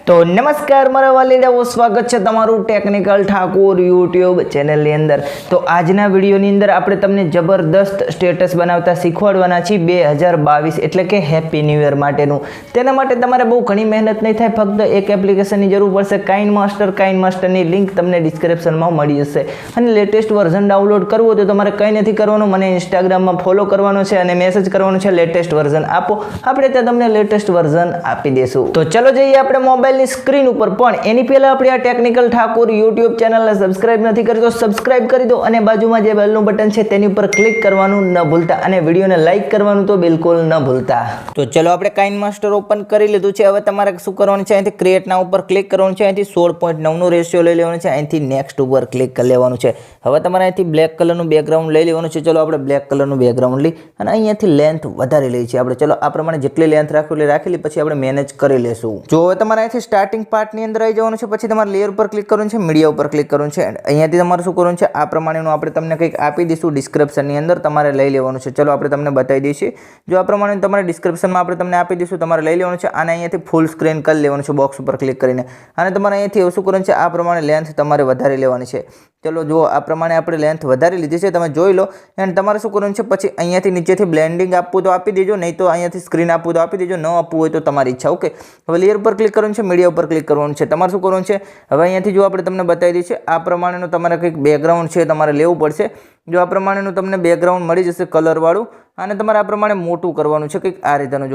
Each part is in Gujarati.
તો નમસ્કાર મારા વાલીડાઓ, સ્વાગત છે તમારું ટેકનિકલ ઠાકોર યુટ્યુબ ચેનલની અંદર। તો આજના વિડીયોની અંદર આપણે તમને જબરદસ્ત સ્ટેટસ બનાવતા શીખવાડવાના છીએ 2022 એટલે કે હેપી ન્યૂ યર માટેનું। તેના માટે તમારે બહુ ઘણી મહેનત નહીં થાય, ફક્ત એક એપ્લિકેશનની જરૂર પડશે, કાઇનમાસ્ટરની લિંક તમને ડિસ્ક્રિપ્શનમાં મળી જશે। અને લેટેસ્ટ વર્ઝન ડાઉનલોડ કરવું હોય તો તમારે કંઈ નથી કરવાનું, મને ઇન્સ્ટાગ્રામમાં ફોલો કરવાનો છે અને મેસેજ કરવાનો છે લેટેસ્ટ વર્ઝન આપો, આપણે ત્યાં તમને લેટેસ્ટ વર્ઝન આપી દઈશું। તો ચલો જઈએ આપણે મોબાઈલ સ્ક્રીન ઉપર। પણ એની પહેલા આપણે આ ટેકનિકલ ઠાકોર યુટ્યુબ ચેનલને સબસ્ક્રાઇબ નથી કરી તો સબસ્ક્રાઇબ કરી દો અને બાજુમાં જે બેલનું બટન છે તેની ઉપર ક્લિક કરવાનું ન ભૂલતા અને વિડીયોને લાઈક કરવાનું તો બિલકુલ ન ભૂલતા। તો ચલો આપણે કાઇનમાસ્ટર ઓપન કરી લીધું છે। હવે તમારે શું કરવાનું છે, અહીંથી ક્રિએટ નાઉ ઉપર ક્લિક કરવાનું છે, અહીંથી 16.9 નો રેશિયો લઈ લેવાનો છે, અહીંથી નેક્સ્ટ ઉપર ક્લિક કરી લેવાનું છે। હવે તમારે અહીંથી બ્લેક કલરનું બેકગ્રાઉન્ડ લઈ લેવાનું છે। ચલો આપણે બ્લેક કલરનું બેકગ્રાઉન્ડ લઈ અને અહીંયાથી લેન્થ વધારી લઈએ છીએ આપણે। ચલો આ પ્રમાણે જેટલી લેન્થ રાખવી એટલે રાખી લી, પછી આપણે મેનેજ કરી લેશું। જો હવે તમારે અહીંથી સ્ટાર્ટિંગ પાર્ટની અંદર આવી જવાનું છે, પછી તમારે લેયર ઉપર ક્લિક કરવાનું છે, મીડિયા ઉપર ક્લિક કરવાનું છે, અહીંયાથી તમારે શું કરવાનું છે, આ પ્રમાણેનું આપણે તમને કંઈક આપી દઈશું ડિસ્ક્રિપ્શનની અંદર, તમારે લઈ લેવાનું છે। ચલો આપણે તમને બતાવી દઈશું। જો આ પ્રમાણે તમારે ડિસ્ક્રિપ્શનમાં આપણે તમને આપી દઈશું, તમારે લઈ લેવાનું છે। આને અહીંયાથી ફૂલ સ્ક્રીન કરી લેવાનું છે બોક્સ ઉપર ક્લિક કરીને, અને તમારે અહીંયાથી એવું શું કરવાનું છે, આ પ્રમાણે લેન્થ તમારે વધારી લેવાની છે। ચલો જો આ પ્રમાણે આપણે લેન્થ વધારી લીધી છે, તમે જોઈ લો। એન્ડ તમારે શું કરવાનું છે, પછી અહીંયાથી નીચેથી બ્લેન્ડિંગ આપવું તો આપી દેજો, નહીં તો અહીંયાથી સ્ક્રીન આપવું તો આપી દેજો, ન આપવું હોય તો તમારી ઈચ્છા। ઓકે, હવે લેયર ઉપર ક્લિક કરવાનું છે, મીડિયા ઉપર ક્લિક કરવાનું છે, તમારે શું કરવાનું છે, હવે અહીંયાથી જો આપણે તમને બતાવી દઈએ છીએ આ પ્રમાણેનું તમારે કંઈક બેકગ્રાઉન્ડ છે તમારે લેવું પડશે। જો આ પ્રમાણેનું તમને બેકગ્રાઉન્ડ મળી જશે કલરવાળું, અને તમારે આ પ્રમાણે મોટું કરવાનું છે કંઈક આ રીતેનું।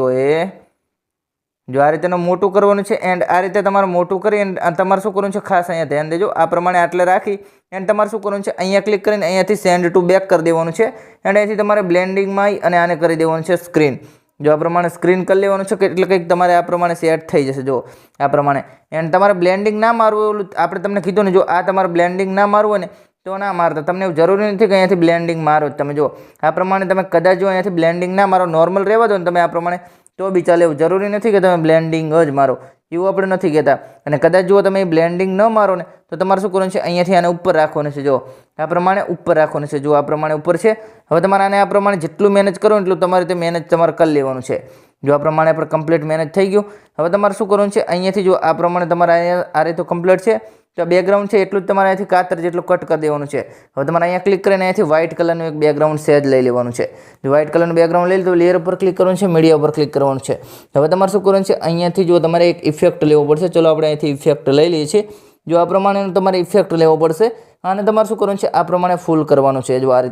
જો આ રીતેનું મોટું કરવાનું છે, એન્ડ આ રીતે તમારે મોટું કરી એન્ડ તમારે શું કરવાનું છે, ખાસ અહીંયા ધ્યાન દેજો, આ પ્રમાણે આટલે રાખી એન્ડ તમારે શું કરવાનું છે, અહીંયા ક્લિક કરીને અહીંયાથી સેન્ડ ટુ બેક કરી દેવાનું છે, એન્ડ અહીંથી તમારે બ્લેન્ડિંગમાં અને આને કરી દેવાનું છે સ્ક્રીન। જો આ પ્રમાણે સ્ક્રીન કરી લેવાનું છે, એટલે કંઈક તમારે આ પ્રમાણે સેટ થઈ જશે। જો આ પ્રમાણે, એન્ડ તમારે બ્લેન્ડિંગ ના મારવું એવું આપણે તમને કીધું ને, જો આ તમારે બ્લેન્ડિંગ ના મારવું હોય ને તો ના મારતા, તમને એવું જરૂરી નથી કે અહીંયાથી બ્લેન્ડિંગ મારો જ તમે। જો આ પ્રમાણે તમે કદાચ જો અહીંયાથી બ્લેન્ડિંગ ના મારો, નોર્મલ રહેવા દો ને તમે આ પ્રમાણે તો બી ચાલે, એવું જરૂરી નથી કે તમે બ્લેન્ડિંગ જ મારો, એવું આપણે નથી કહેતા। અને કદાચ જો તમે બ્લેન્ડિંગ ન મારો ને તો તમારે શું કરવાનું છે, અહીંયાથી આને ઉપર રાખવાનું છે। જો આ પ્રમાણે ઉપર રાખવાનું છે, જો આ પ્રમાણે ઉપર છે। હવે તમારે આને આ પ્રમાણે જેટલું મેનેજ કરો એટલું તમારે તે મેનેજ તમારે કરી લેવાનું છે। જો આ પ્રમાણે આપણે કમ્પ્લીટ મેનેજ થઈ ગયું। હવે તમારે શું કરવાનું છે, અહીંયાથી જો આ પ્રમાણે તમારે અહીંયા આ રીતે કમ્પ્લીટ છે, તો બેકગ્રાઉન્ડ છે એટલું જ તમારે અહીંયાથી કાતર જેટલું કટ કરી દેવાનું છે। હવે તમારે અહીંયા ક્લિક કરીને અહીંયાથી વ્હાઇટ કલરનું એક બેકગ્રાઉન્ડ સેજ લઈ લેવાનું છે। જો વ્હાઇટ કલરનું બેકગ્રાઉન્ડ લઈ તો લેયર ઉપર ક્લિક કરવાનું છે, મીડિયા ઉપર ક્લિક કરવાનું છે। હવે તમારે શું કરવાનું છે, અહીંયાથી જો તમારે એક ઇફેક્ટ લેવો પડશે। ચલો આપણે અહીંયાથી ઇફેક્ટ લઈ લઈએ છીએ। જો આ પ્રમાણેનું તમારે ઇફેક્ટ લેવો પડશે, અને તમારે શું કરવાનું છે, આ પ્રમાણે ફૂલ કરવાનું છે। જો આ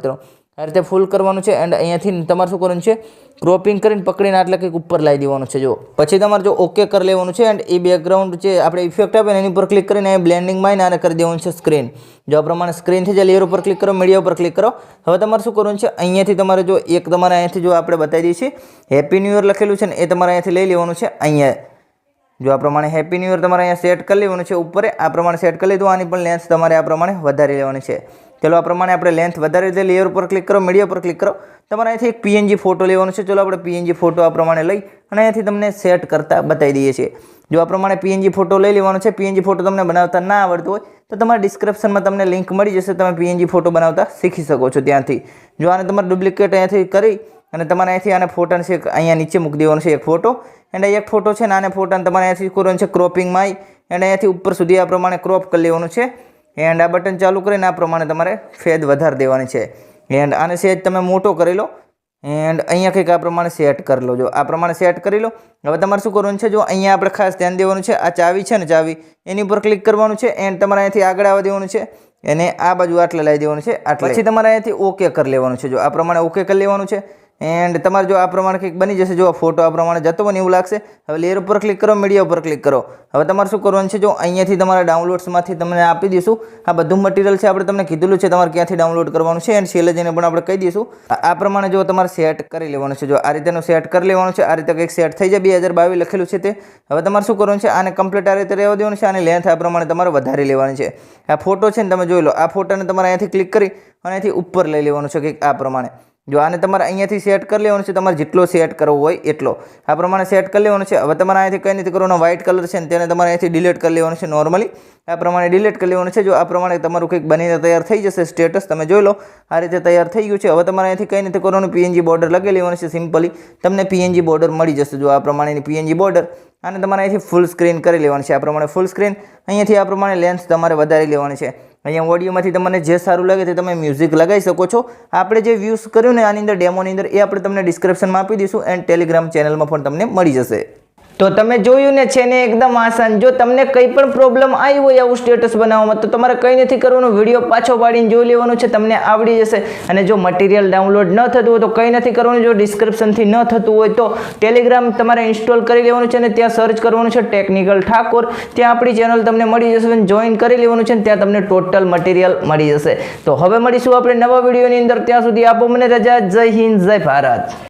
રીતે ફૂલ કરવાનું છે, એન્ડ અહીંયાથી તમારે શું કરવાનું છે, ક્રોપિંગ કરીને પકડીને આટલે કંઈક ઉપર લાવી દેવાનું છે। જો પછી તમારે જો ઓકે કરી લેવાનું છે, એન્ડ એ બેકગ્રાઉન્ડ જે આપણે ઇફેક્ટ આપે એની ઉપર ક્લિક કરીને બ્લેન્ડિંગમાં આને કરી દેવાનું છે સ્ક્રીન। જો આ પ્રમાણે સ્ક્રીન થઈ જાય, લેયર ઉપર ક્લિક કરો, મીડિયા ઉપર ક્લિક કરો। હવે તમારે શું કરવાનું છે, અહીંયાથી તમારે જો એક તમારે અહીંયાથી જો આપણે બતાવી દઈએ છીએ હેપી ન્યૂ યર લખેલું છે ને, એ તમારે અહીંયાથી લઈ લેવાનું છે। અહીંયા જો આ પ્રમાણે હેપી ન્યૂ યર તમારે અહીંયા સેટ કરી લેવાનું છે ઉપર, આ પ્રમાણે સેટ કરી લીધું। આની પણ લેન્થ તમારે આ પ્રમાણે વધારી લેવાની છે। ચલો આ પ્રમાણે આપણે લેન્થ વધારી લીધી, લેયર ઉપર ક્લિક કરો, મીડિયા પર ક્લિક કરો, તમારે અહીંથી એક પીએનજી ફોટો લેવાનો છે। ચલો આપણે પીએનજી ફોટો આ પ્રમાણે લઈ અને અહીંયાથી તમને સેટ કરતા બતાવી દઈએ છીએ। જો આ પ્રમાણે પીએનજી ફોટો લઈ લેવાનો છે। પીએનજી ફોટો તમને બનાવતા ના આવડતું હોય તો તમારા ડિસ્ક્રિપ્શનમાં તમને લિંક મળી જશે, તમે પીએનજી ફોટો બનાવતા શીખી શકો છો ત્યાંથી। જો આને તમારે ડુપ્લિકેટ અહીંયાથી કરી અને તમારે અહીંયાથી આને ફોટાને છે અહીંયા નીચે મૂકી દેવાનો છે એક ફોટો, એન્ડ એક ફોટો છે ને આને ફોટાને તમારે અહીંયાથી કરવાનું છે ક્રોપિંગમાં આવી, એન્ડ અહીંયાથી ઉપર સુધી આ પ્રમાણે ક્રોપ કરી લેવાનું છે। એન્ડ આ બટન ચાલુ કરીને આ પ્રમાણે તમારે ફેદ વધારી દેવાની છે, એન્ડ આને સેજ તમે મોટો કરી લો, એન્ડ અહીંયા કંઈક આ પ્રમાણે સેટ કરી લો। જો આ પ્રમાણે સેટ કરી લો। હવે તમારે શું કરવાનું છે, જો અહીંયા આપણે ખાસ ધ્યાન દેવાનું છે, આ ચાવી છે ને ચાવી, એની ઉપર ક્લિક કરવાનું છે, એન્ડ તમારે અહીંયાથી આગળ આવવા દેવાનું છે, એને આ બાજુ આટલે લાવી દેવાનું છે આટલે, પછી તમારે અહીંયાથી ઓકે કરી લેવાનું છે। જો આ પ્રમાણે ઓકે કરી લેવાનું છે, એન્ડ તમારે જો આ પ્રમાણે કંઈક બની જશે। જો ફોટો આ પ્રમાણે જતો હોય ને એવું લાગશે। હવે લેયર ઉપર ક્લિક કરો, મીડિયા ઉપર ક્લિક કરો। હવે તમારે શું કરવાનું છે, જો અહીંયાથી તમારે ડાઉનલોડ્સમાંથી તમને આપી દઈશું, આ બધું મટીરિયલ છે આપણે તમને કીધેલું છે તમારે ક્યાંથી ડાઉનલોડ કરવાનું છે, એન્ડ છેલ્લે જઈને પણ આપણે કહી દઈશું। આ પ્રમાણે જો તમારે સેટ કરી લેવાનું છે, જો આ રીતેનું સેટ કરી લેવાનું છે, આ રીતે કંઈક સેટ થઈ જાય, 2022 લખેલું છે તે। હવે તમારે શું કરવાનું છે, આને કમ્પ્લીટ આ રીતે રહેવા દેવાનું છે, આની લેન્થ આ પ્રમાણે તમારે વધારી લેવાની છે। આ ફોટો છે ને તમે જોઈ લો, આ ફોટોને તમારે અહીંયાથી ક્લિક કરી અને અહીંયાથી ઉપર લઈ લેવાનું છે કંઈક આ પ્રમાણે। જો આને તમારે અહીંયાથી સેટ કરી લેવાનું છે, તમારે જેટલો સેટ કરવો હોય એટલો આ પ્રમાણે સેટ કરી લેવાનું છે. હવે તમારે અહીંયાથી કંઈ નથી કરવાનું, વ્હાઇટ કલર છે ને તેને તમારે અહીંયાથી ડિલીટ કરી લેવાનું છે. નોર્મલી આ પ્રમાણે ડિલીટ કરી લેવાનું છે. જો આ પ્રમાણે તમારું કંઈક બનીને તૈયાર થઈ જશે સ્ટેટસ, તમે જોઈ લો આ રીતે તૈયાર થઈ ગયું છે. હવે તમારે અહીંયાથી કંઈ નથી કરવાનું, પીએનજી બોર્ડર લગાવી લેવાનું છે. સિમ્પલી તમને પીએનજી બોર્ડર મળી જશે. જો આ પ્રમાણેની પીએનજી બોર્ડર અને તમારે અહીંથી ફૂલ સ્ક્રીન કરી લેવાનું છે. આ પ્રમાણે ફૂલ સ્ક્રીન, અહીંયાથી આ પ્રમાણે લેન્સ તમારે વધારી લેવાની છે. અહીંયા ઓડિયોમાંથી તમને જે સારું લાગે તે તમે મ્યુઝિક લગાવી શકો છો. આપણે જે વ્યૂઝ કર્યું ને આની અંદર ડેમોની અંદર એ આપણે તમને ડિસ્ક્રિપ્શનમાં આપી દઈશું એન્ડ ટેલિગ્રામ ચેનલમાં પણ તમને મળી જશે. તો તમે જોયું ને છે ને એકદમ આસાન. જો તમને કંઈ પણ પ્રોબ્લેમ આવી હોય આવું સ્ટેટસ બનાવવામાં તો તમારે કંઈ નથી કરવાનું, વિડીયો પાછો પાડીને જોઈ લેવાનું છે, તમને આવડી જશે. અને જો મટીરિયલ ડાઉનલોડ ન થતું હોય તો કંઈ નથી કરવાનું, જો ડિસ્ક્રિપ્શનથી ન થતું હોય તો ટેલિગ્રામ તમારે ઇન્સ્ટોલ કરી લેવાનું છે અને ત્યાં સર્ચ કરવાનું છે ટેકનિકલ ઠાકોર. ત્યાં આપણી ચેનલ તમને મળી જશે અને જોઈન કરી લેવાનું છે અને ત્યાં તમને ટોટલ મટીરિયલ મળી જશે. તો હવે મળીશું આપણે નવા વિડીયોની અંદર. ત્યાં સુધી આપો મને રજા. જય હિન્દ, જય ભારત.